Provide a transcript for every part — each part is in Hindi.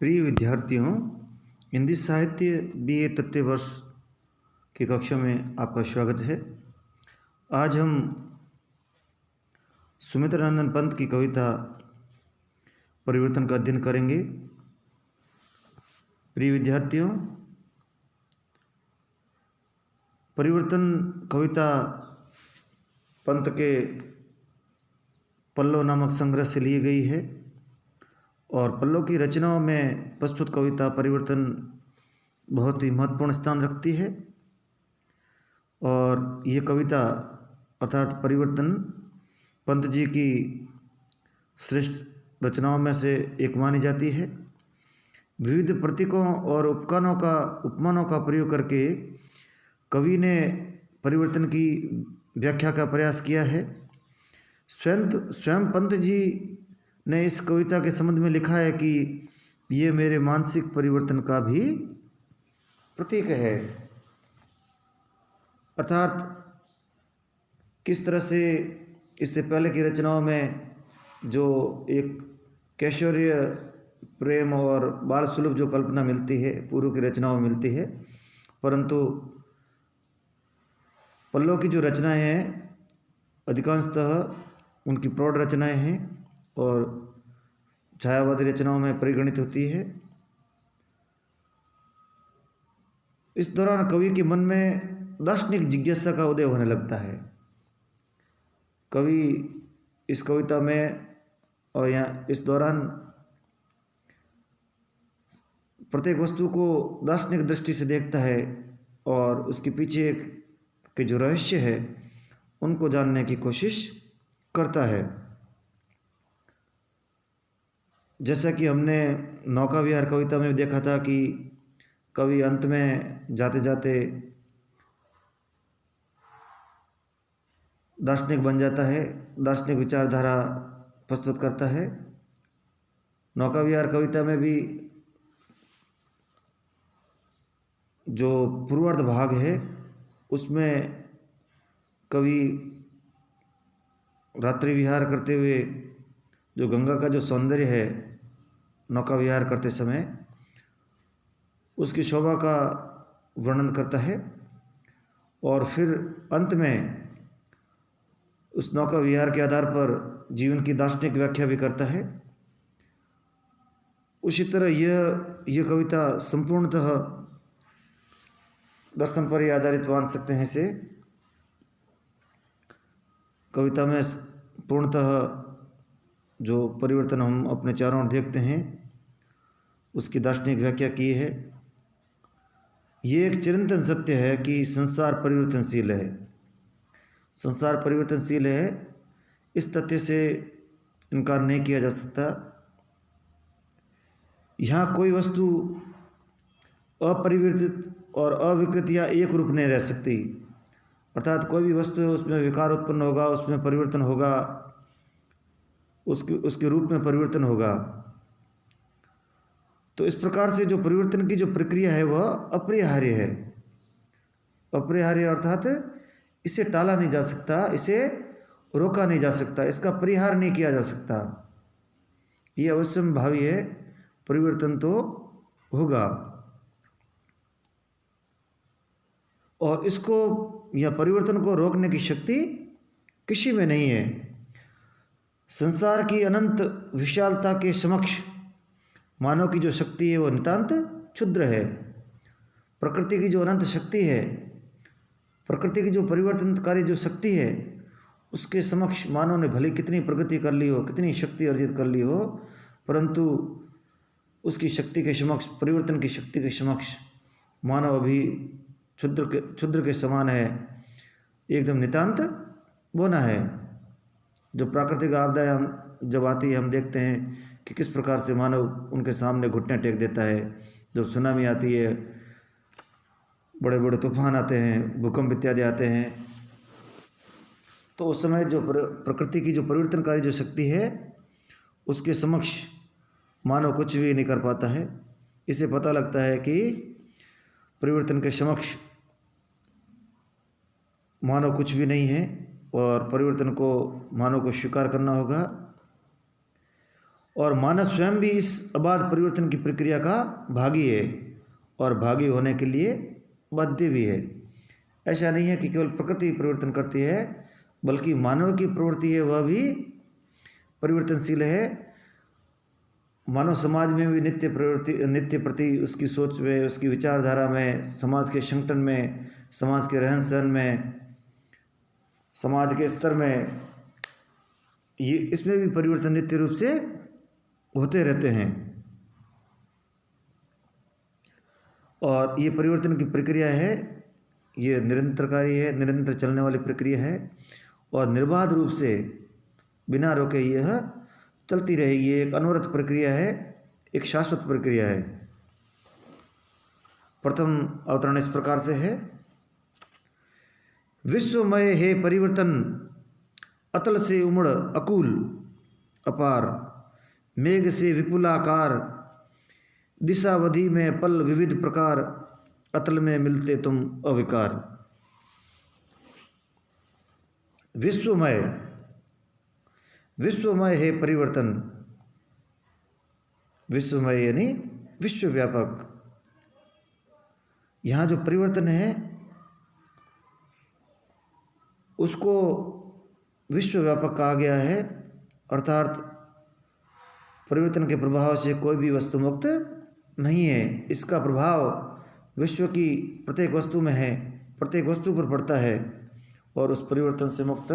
प्रिय विद्यार्थियों, हिंदी साहित्य BA तृतीय वर्ष की कक्षा में आपका स्वागत है। आज हम सुमित्रानंद पंत की कविता परिवर्तन का अध्ययन करेंगे। प्रिय विद्यार्थियों, परिवर्तन कविता पंत के पल्लव नामक संग्रह से ली गई है और पल्लव की रचनाओं में प्रस्तुत कविता परिवर्तन बहुत ही महत्वपूर्ण स्थान रखती है। और ये कविता अर्थात परिवर्तन पंत जी की श्रेष्ठ रचनाओं में से एक मानी जाती है। विविध प्रतीकों और उपमानों का प्रयोग करके कवि ने परिवर्तन की व्याख्या का प्रयास किया है। स्वयं पंत जी ने इस कविता के संबंध में लिखा है कि ये मेरे मानसिक परिवर्तन का भी प्रतीक है। अर्थात किस तरह से इससे पहले की रचनाओं में जो एक कैशोर्य प्रेम और बाल सुलभ जो कल्पना मिलती है पूर्व की रचनाओं में मिलती है, परंतु पल्लव की जो रचनाएं हैं अधिकांशतः उनकी प्रौढ़ रचनाएं हैं और छायावादी रचनाओं में परिगणित होती है। इस दौरान कवि के मन में दार्शनिक जिज्ञासा का उदय होने लगता है। कवि इस कविता में और यहाँ इस दौरान प्रत्येक वस्तु को दार्शनिक दृष्टि से देखता है और उसके पीछे के जो रहस्य है उनको जानने की कोशिश करता है। जैसा कि हमने नौका विहार कविता में देखा था कि कवि अंत में जाते जाते दार्शनिक बन जाता है, दार्शनिक विचारधारा प्रस्तुत करता है। नौका विहार कविता में भी जो पूर्वार्ध भाग है उसमें कवि रात्रि विहार करते हुए जो गंगा का जो सौंदर्य है नौका विहार करते समय उसकी शोभा का वर्णन करता है और फिर अंत में उस नौका विहार के आधार पर जीवन की दार्शनिक व्याख्या भी करता है। उसी तरह यह कविता संपूर्णतः दर्शन पर ही आधारित मान सकते हैं। इसे कविता में पूर्णतः जो परिवर्तन हम अपने चारों ओर देखते हैं उसकी दार्शनिक व्याख्या की है। ये एक चिरंतन सत्य है कि संसार परिवर्तनशील है। संसार परिवर्तनशील है, इस तथ्य से इनकार नहीं किया जा सकता। यहाँ कोई वस्तु अपरिवर्तित और अविकृत या एक रूप नहीं रह सकती। अर्थात कोई भी वस्तु है उसमें विकार उत्पन्न होगा, उसमें परिवर्तन होगा, उसके रूप में परिवर्तन होगा। तो इस प्रकार से जो परिवर्तन की जो प्रक्रिया है वह अपरिहार्य है। अपरिहार्य अर्थात इसे टाला नहीं जा सकता, इसे रोका नहीं जा सकता, इसका परिहार नहीं किया जा सकता। ये अवश्यंभावी है, परिवर्तन तो होगा और इसको या परिवर्तन को रोकने की शक्ति किसी में नहीं है। संसार की अनंत विशालता के समक्ष मानव की जो शक्ति है वह नितांत क्षुद्र है। प्रकृति की जो अनंत शक्ति है, प्रकृति की जो परिवर्तनकारी जो शक्ति है, उसके समक्ष मानव ने भले कितनी प्रगति कर ली हो, कितनी शक्ति अर्जित कर ली हो, परंतु उसकी शक्ति के समक्ष, परिवर्तन की शक्ति के समक्ष मानव अभी क्षुद्र के समान है, एकदम नितांत बना है। जो प्राकृतिक आपदाएं हम जब आती है हम देखते हैं कि किस प्रकार से मानव उनके सामने घुटने टेक देता है। जब सुनामी आती है, बड़े बड़े तूफान आते हैं, भूकंप इत्यादि आते हैं, तो उस समय जो प्रकृति की जो परिवर्तनकारी जो शक्ति है उसके समक्ष मानव कुछ भी नहीं कर पाता है। इसे पता लगता है कि परिवर्तन के समक्ष मानव कुछ भी नहीं है और परिवर्तन को मानव को स्वीकार करना होगा। और मानव स्वयं भी इस अबाध परिवर्तन की प्रक्रिया का भागी है और भागी होने के लिए बाध्य भी है। ऐसा नहीं है कि केवल प्रकृति परिवर्तन करती है, बल्कि मानव की प्रवृत्ति है वह भी परिवर्तनशील है। मानव समाज में भी नित्य प्रति उसकी सोच में, उसकी विचारधारा में, समाज के संगठन में, समाज के रहन सहन में, समाज के स्तर में, ये इसमें भी परिवर्तन नित्य रूप से होते रहते हैं। और ये परिवर्तन की प्रक्रिया है, ये निरंतरकारी है, निरंतर चलने वाली प्रक्रिया है और निर्बाध रूप से बिना रोके यह चलती रहेगी। ये एक अनवरत प्रक्रिया है, एक शाश्वत प्रक्रिया है। प्रथम अवतरण इस प्रकार से है। विश्वमय है परिवर्तन, अतल से उमड़ अकूल अपार, मेघ से विपुलाकार, दिशावधि में पल विविध प्रकार, अतल में मिलते तुम अविकार। विश्वमय, विश्वमय है परिवर्तन, विश्वमय यानी विश्वव्यापक। यहाँ जो परिवर्तन है उसको विश्वव्यापक कहा गया है, अर्थात परिवर्तन के प्रभाव से कोई भी वस्तु मुक्त नहीं है। इसका प्रभाव विश्व की प्रत्येक वस्तु में है, प्रत्येक वस्तु पर पड़ता है और उस परिवर्तन से मुक्त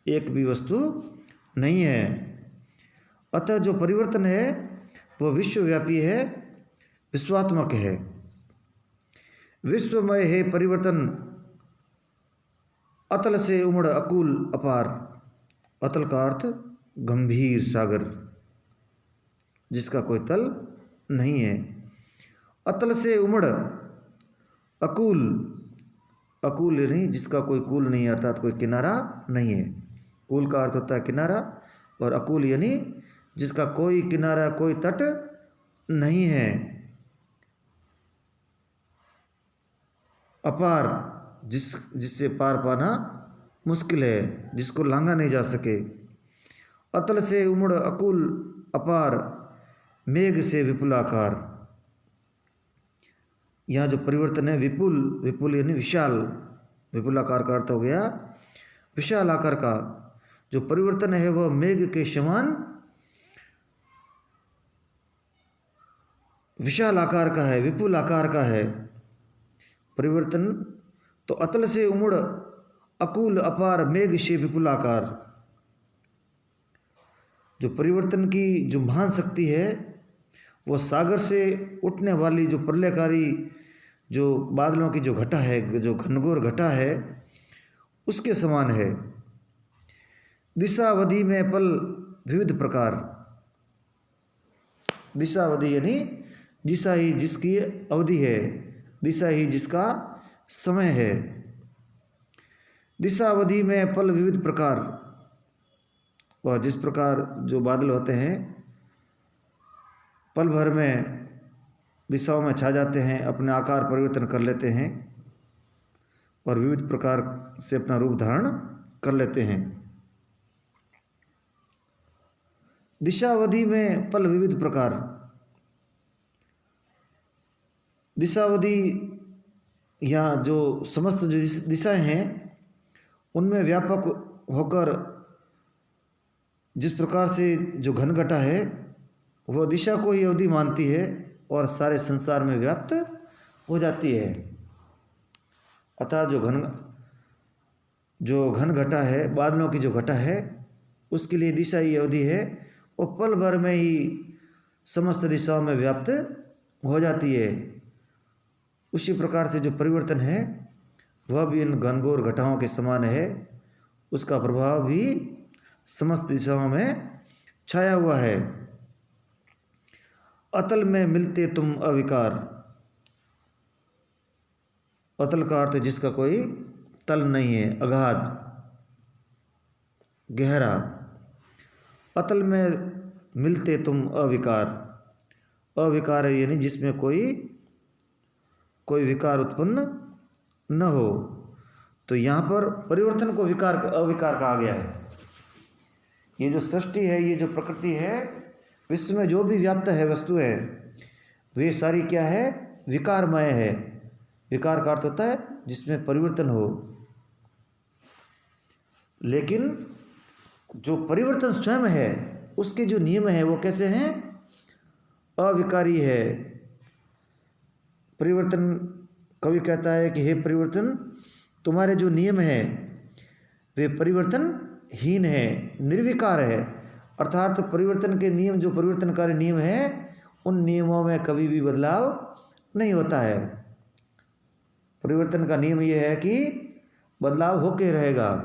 एक भी वस्तु नहीं है। अतः जो परिवर्तन है वह विश्वव्यापी है, विश्वात्मक है। विश्वमय है परिवर्तन, अतल से उमड़ अकूल अपार। अतल का अर्थ गंभीर सागर, जिसका कोई तल नहीं है। अतल से उमड़ अकूल, अकूल नहीं जिसका कोई कूल नहीं है, अर्थात कोई किनारा नहीं है। कूल का अर्थ होता है किनारा, और अकूल यानी जिसका कोई किनारा, कोई तट नहीं है। अपार, जिससे पार पाना मुश्किल है, जिसको लांघा नहीं जा सके। अतल से उमड़ अकूल अपार, मेघ से विपुलाकार। यहाँ जो परिवर्तन है विपुल, विपुल यानी विशाल, विपुलाकार का अर्थ हो गया विशाल आकार का। जो परिवर्तन है वह मेघ के समान विशाल आकार का है, विपुल आकार का है परिवर्तन। तो अतल से उमड़ अकूल अपार, मेघ से विपुल आकार। जो परिवर्तन की जो महान शक्ति है वह सागर से उठने वाली जो प्रलयकारी जो बादलों की जो घटा है, जो घनघोर घटा है, उसके समान है। दिशावधि में पल विविध प्रकार। दिशावधि यानी दिशा ही जिसकी अवधि है, दिशा ही जिसका समय है। दिशावधि में पल विविध प्रकार, और जिस प्रकार जो बादल होते हैं पल भर में दिशाओं में छा जाते हैं, अपने आकार परिवर्तन कर लेते हैं और विविध प्रकार से अपना रूप धारण कर लेते हैं। दिशावधि में पल विविध प्रकार। दिशावधि या जो समस्त जो दिशाएं हैं उनमें व्यापक होकर जिस प्रकार से जो घनघटा है वह दिशा को ही अवधि मानती है और सारे संसार में व्याप्त हो जाती है। अर्थात जो घनघटा है, बादलों की जो घटा है, उसके लिए दिशा ही अवधि है और पल भर में ही समस्त दिशाओं में व्याप्त हो जाती है। उसी प्रकार से जो परिवर्तन है वह भी इन घनघोर घटाओं के समान है, उसका प्रभाव भी समस्त दिशाओं में छाया हुआ है। अतल में मिलते तुम अविकार। अतल का अर्थ जिसका कोई तल नहीं है, अगाध, गहरा। अतल में मिलते तुम अविकार। अविकार यानी जिसमें कोई विकार उत्पन्न न हो। तो यहाँ पर परिवर्तन को अविकार कहा गया है। ये जो सृष्टि है, ये जो प्रकृति है, विश्व में जो भी व्याप्त है वस्तुएं वे सारी क्या है, विकारमय है। विकार का अर्थ होता है जिसमें परिवर्तन हो। लेकिन जो परिवर्तन स्वयं है उसके जो नियम है वो कैसे हैं, अविकारी है। परिवर्तन, कवि कहता है कि हे परिवर्तन, तुम्हारे जो नियम हैं वे परिवर्तनहीन है, निर्विकार है। अर्थात परिवर्तन के नियम, जो परिवर्तनकारी नियम है, उन नियमों में कभी भी बदलाव नहीं होता है। परिवर्तन का नियम यह है कि बदलाव होके रहेगा।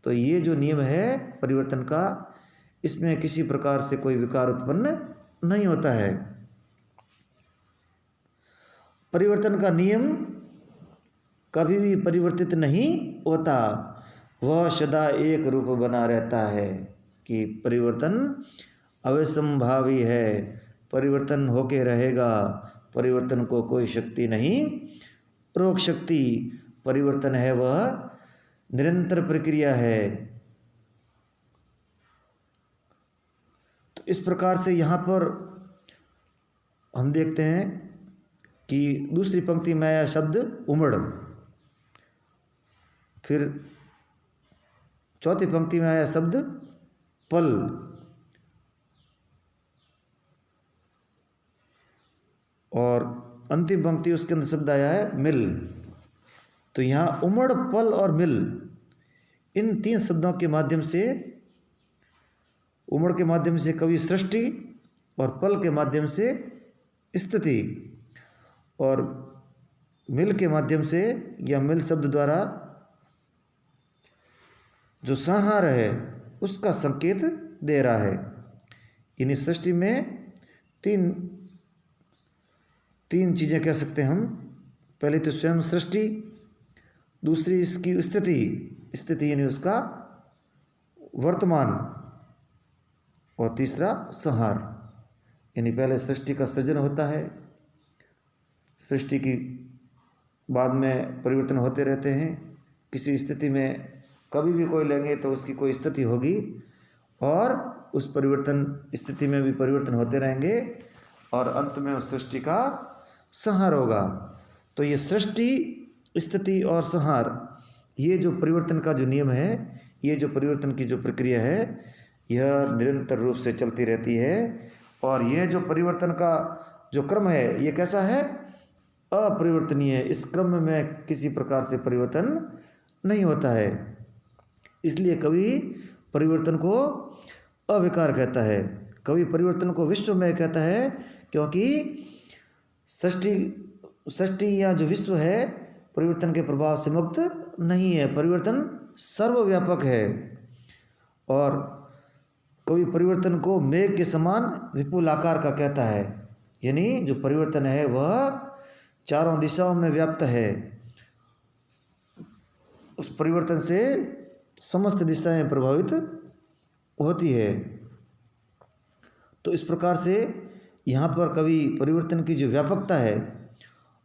तो ये जो नियम है परिवर्तन का, इसमें किसी प्रकार से कोई विकार उत्पन्न नहीं होता है। परिवर्तन का नियम कभी भी परिवर्तित नहीं होता, वह सदा एक रूप बना रहता है। कि परिवर्तन अवश्यंभावी है, परिवर्तन होके रहेगा, परिवर्तन को कोई शक्ति नहीं रोक सकती। परिवर्तन है वह निरंतर प्रक्रिया है। तो इस प्रकार से यहाँ पर हम देखते हैं कि दूसरी पंक्ति में आया शब्द उमड़, फिर चौथी पंक्ति में आया शब्द पल, और अंतिम पंक्ति उसके अंदर शब्द आया है मिल। तो यहाँ उमड़, पल और मिल, इन तीन शब्दों के माध्यम से, उमड़ के माध्यम से कवि सृष्टि, और पल के माध्यम से स्थिति, और मिल के माध्यम से या मिल शब्द द्वारा जो संहार है उसका संकेत दे रहा है। यानी सृष्टि में तीन चीज़ें कह सकते हैं हम। पहले तो स्वयं सृष्टि, दूसरी इसकी स्थिति यानी उसका वर्तमान, और तीसरा संहार। यानी पहले सृष्टि का सृजन होता है, सृष्टि की बाद में परिवर्तन होते रहते हैं। किसी स्थिति में कभी भी कोई लेंगे तो उसकी कोई स्थिति होगी, और उस परिवर्तन स्थिति में भी परिवर्तन होते रहेंगे, और अंत में उस सृष्टि का संहार होगा। तो ये सृष्टि, स्थिति और संहार, ये जो परिवर्तन का जो नियम है, ये जो परिवर्तन की जो प्रक्रिया है, यह निरंतर रूप से चलती रहती है। और यह जो परिवर्तन का जो क्रम है ये कैसा है, अपरिवर्तनीय। इस क्रम में किसी प्रकार से परिवर्तन नहीं होता है। इसलिए कवि परिवर्तन को अविकार कहता है, कवि परिवर्तन को विश्वमय कहता है, क्योंकि सृष्टि या जो विश्व है परिवर्तन के प्रभाव से मुक्त नहीं है, परिवर्तन सर्वव्यापक है। और कवि परिवर्तन को मेघ के समान विपुल आकार का कहता है, यानी जो परिवर्तन है वह चारों दिशाओं में व्याप्त है। उस परिवर्तन से समस्त दिशाएं प्रभावित होती है। तो इस प्रकार से यहाँ पर कवि परिवर्तन की जो व्यापकता है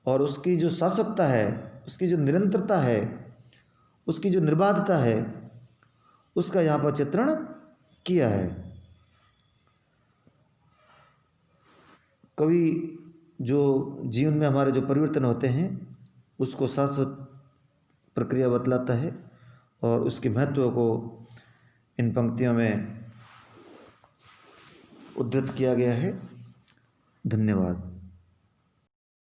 और उसकी जो शाश्वतता है, उसकी जो निरंतरता है, उसकी जो निर्बाधता है, उसका यहाँ पर चित्रण किया है। कवि जो जीवन में हमारे जो परिवर्तन होते हैं उसको शाश्वत प्रक्रिया बतलाता है, और उसके महत्व को इन पंक्तियों में उद्धृत किया गया है। धन्यवाद।